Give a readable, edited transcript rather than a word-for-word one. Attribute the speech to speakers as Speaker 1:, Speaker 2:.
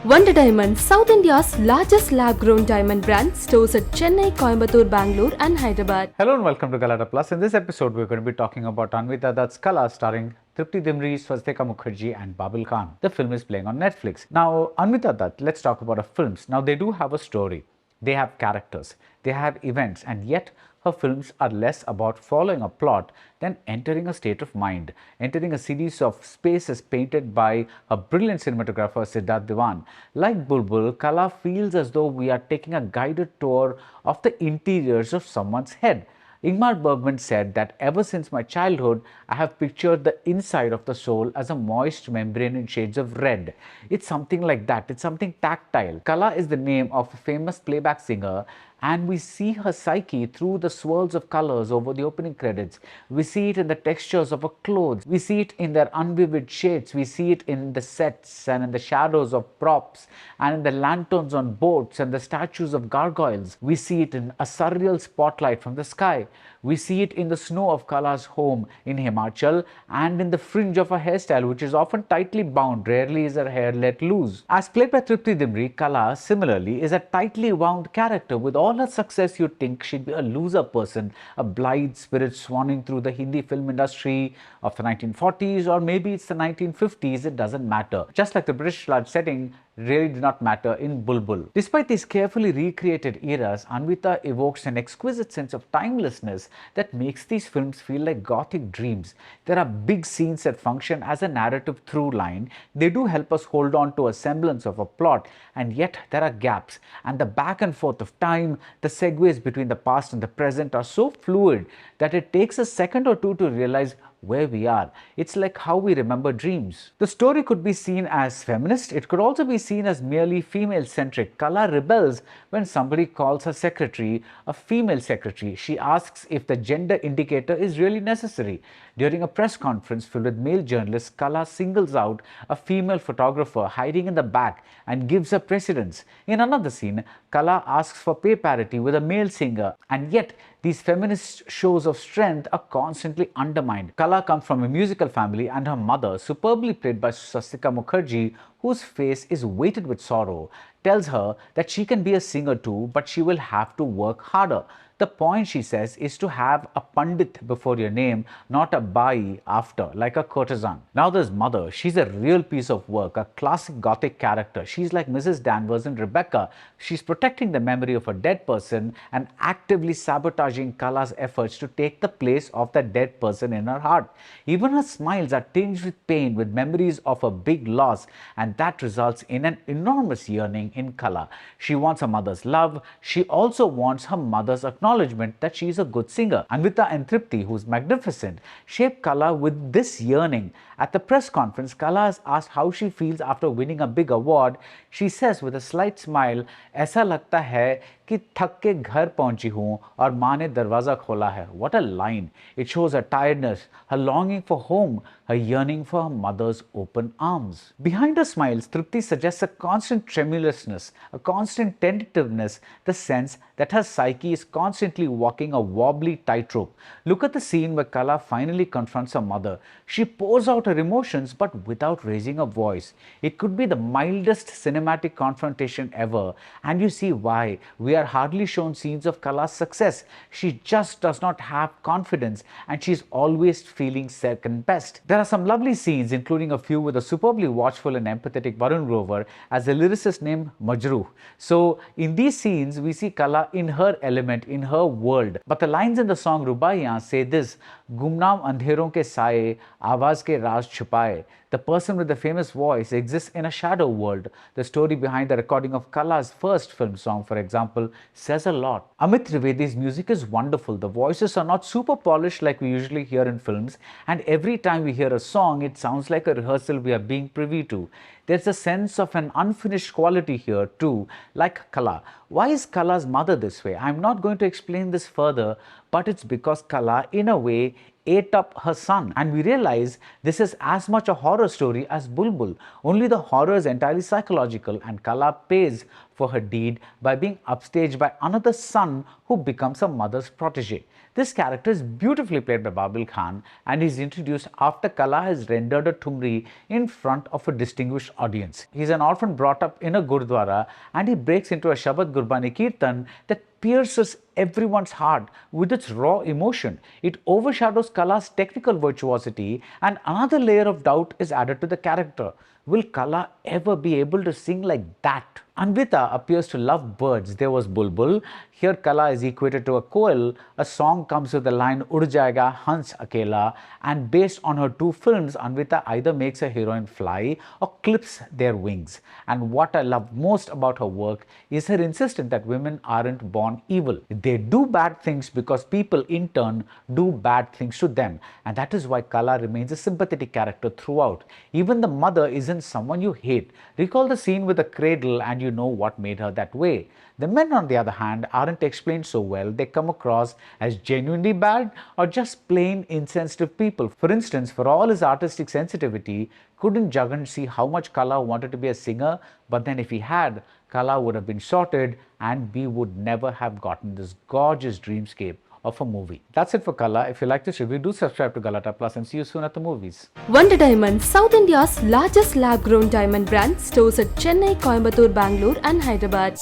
Speaker 1: Wonder Diamond, South India's largest lab-grown diamond brand, stores at Chennai, Coimbatore, Bangalore and Hyderabad.
Speaker 2: Hello and welcome to Qala Plus. In this episode, we're going to be talking about Anvita Dutt's Qala starring Tripti, Dimri, Swastikamukherjee and Babil Khan. The film is playing on Netflix. Now, Anvita Dutt, let's talk about her films. Now, they do have a story. They have characters. They have events, and yet her films are less about following a plot than entering a state of mind, entering a series of spaces painted by a brilliant cinematographer Siddharth Diwan. Like Bulbul, Qala feels as though we are taking a guided tour of the interiors of someone's head. Ingmar Bergman said that ever since my childhood, I have pictured the inside of the soul as a moist membrane in shades of red. It's something like that. It's something tactile. Qala is the name of a famous playback singer, and we see her psyche through the swirls of colors over the opening credits. We see it in the textures of her clothes. We see it in their unvivid shades. We see it in the sets and in the shadows of props and in the lanterns on boats and the statues of gargoyles. We see it in a surreal spotlight from the sky. We see it in the snow of Qala's home in Himachal and in the fringe of her hairstyle, which is often tightly bound. Rarely is her hair let loose. As played by Tripti Dimri, Qala similarly is a tightly wound character. With all her success, you'd think she'd be a loser person, a blithe spirit swanning through the Hindi film industry of the 1940s, or maybe it's the 1950s, it doesn't matter. Just like the British large setting really did not matter in Bulbul. Despite these carefully recreated eras, Anvita evokes an exquisite sense of timelessness that makes these films feel like gothic dreams. There are big scenes that function as a narrative through line. They do help us hold on to a semblance of a plot, and yet there are gaps. And the back and forth of time, the segues between the past and the present are so fluid that it takes a second or two to realize where we are. It's like how we remember dreams. The story could be seen as feminist. It could also be seen as merely female-centric. Qala rebels when somebody calls her secretary a female secretary. She asks if the gender indicator is really necessary. During a press conference filled with male journalists, Qala singles out a female photographer hiding in the back and gives her precedence. In another scene, Qala asks for pay parity with a male singer, and yet these feminist shows of strength are constantly undermined. Qala comes from a musical family, and her mother, superbly played by Swastika Mukherjee, whose face is weighted with sorrow, tells her that she can be a singer too, but she will have to work harder. The point, she says, is to have a pandit before your name, not a bai after, like a courtesan. Now there's mother. She's a real piece of work, a classic gothic character. She's like Mrs. Danvers in Rebecca. She's protecting the memory of a dead person and actively sabotaging Qala's efforts to take the place of that dead person in her heart. Even her smiles are tinged with pain, with memories of a big loss, and that results in an enormous yearning in Qala. She wants her mother's love. She also wants her mother's acknowledgement that she is a good singer. Anvita and Tripti, who's magnificent, shape Qala with this yearning. At the press conference, Qala is asked how she feels after winning a big award. She says with a slight smile, "ऐसा लगता है कि थक के घर पहुंची हूं और मां ने दरवाजा खोला है." What a line! It shows her tiredness, her longing for home, her yearning for her mother's open arms. Behind her smiles, Tripti suggests a constant tremulousness, a constant tentativeness, the sense that her psyche is constantly walking a wobbly tightrope. Look at the scene where Qala finally confronts her mother. She pours out her emotions but without raising a voice. It could be the mildest cinematic confrontation ever, and you see why. We are hardly shown scenes of Qala's success. She just does not have confidence, and she's always feeling second best. There are some lovely scenes, including a few with a superbly watchful and empathetic Varun Grover as a lyricist named Majru. So in these scenes, we see Qala in her element, in her world. But the lines in the song Rubaiyan say this: "Gumnam andheron ke saye, awaaz ke raaz chupaye." The person with the famous voice exists in a shadow world. The story behind the recording of Qala's first film song, for example, says a lot. Amit Trivedi's music is wonderful. The voices are not super polished like we usually hear in films, and every time we hear a song, it sounds like a rehearsal we are being privy to. There's a sense of an unfinished quality here too, like Qala. Why is Qala's mother this way? I'm not going to explain this further, but it's because Qala, in a way, ate up her son. And we realize this is as much a horror story as Bulbul. Only the horror is entirely psychological, and Qala pays for her deed by being upstaged by another son who becomes her mother's protege. This character is beautifully played by Babilkhan, and is introduced after Qala has rendered a Thumri in front of a distinguished audience. He's an orphan brought up in a Gurdwara, and he breaks into a Shabad Gurbani Kirtan that pierces everyone's heart with its raw emotion. It overshadows Qala's technical virtuosity, and another layer of doubt is added to the character. Will Qala ever be able to sing like that? Anvita appears to love birds. There was Bulbul. Here Qala is equated to a koel. A song comes with the line Ud Jayega Hans Akela, and based on her two films, Anvita either makes a heroine fly or clips their wings. And what I love most about her work is her insistence that women aren't born evil. They do bad things because people in turn do bad things to them, and that is why Qala remains a sympathetic character throughout. Even the mother isn't someone you hate. Recall the scene with the cradle and you know what made her that way. The men, on the other hand, aren't explained so well. They come across as genuinely bad or just plain insensitive people. For instance, for all his artistic sensitivity, couldn't Jagan see how much Qala wanted to be a singer? But then if he had, Qala would have been sorted and we would never have gotten this gorgeous dreamscape of a movie. That's it for Qala. If you like this review, do subscribe to Galata Plus and see you soon at the movies.
Speaker 1: Wonder Diamonds, South India's largest lab-grown diamond brand, stores at Chennai, Coimbatore, Bangalore and Hyderabad.